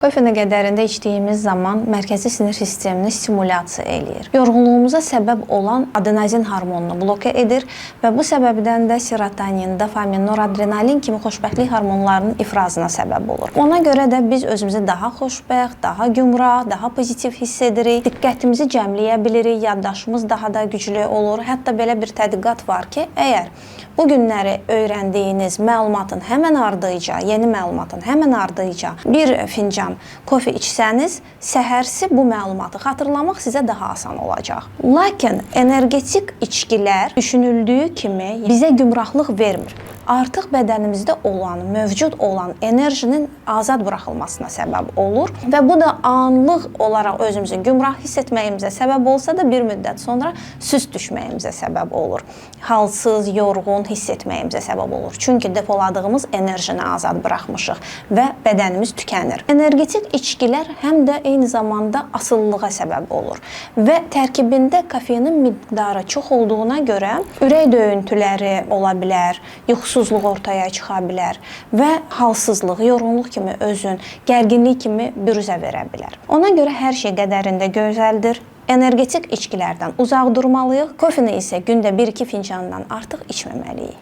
Kofenin qədərində içdiyimiz zaman mərkəzi sinir sistemini stimulyasiya eləyir. Yorğunluğumuza səbəb olan adenozin hormonunu bloka edir və bu səbəbdən də serotonin, dopamin, noradrenalin kimi xoşbəxtlik hormonlarının ifrazına səbəb olur. Ona görə də biz özümüzü daha xoşbəxt, daha gümrah, daha pozitiv hiss edirik, diqqətimizi cəmləyə bilirik, yaddaşımız daha da güclü olur. Hətta belə bir tədqiqat var ki, əgər bu günləri öyrəndiyiniz məlumatın həmən ardıca, yeni məlumatın həmən ardıca bir fincan kofe içsəniz, səhərsi bu məlumatı xatırlamaq sizə daha asan olacaq. Lakin energetik içkilər düşünüldüyü kimi bizə gümrahlıq vermir. Artıq bədənimizdə olan, mövcud olan enerjinin azad buraxılmasına səbəb olur və bu da anlıq olaraq özümüzü gümrah hiss etməyimizə səbəb olsa da bir müddət sonra süst düşməyimizə səbəb olur. Halsız, yorğun hiss etməyimizə səbəb olur. Çünki depoladığımız enerjini azad buraxmışıq və bədənimiz tükənir. Energetik içkilər həm də eyni zamanda asılılığa səbəb olur və tərkibində kofeinin miqdarı çox olduğuna görə ürək döyüntüləri ola bilər, yuxusuzluq ortaya çıxa bilər və halsızlıq, yorğunluq kimi özün, gərginlik kimi bürüzə verə bilər. Ona görə hər şey qədərində gözəldir. Energetik içkilərdən uzaq durmalıyıq. Kofeni isə gündə 1-2 fincandan artıq içməməliyik.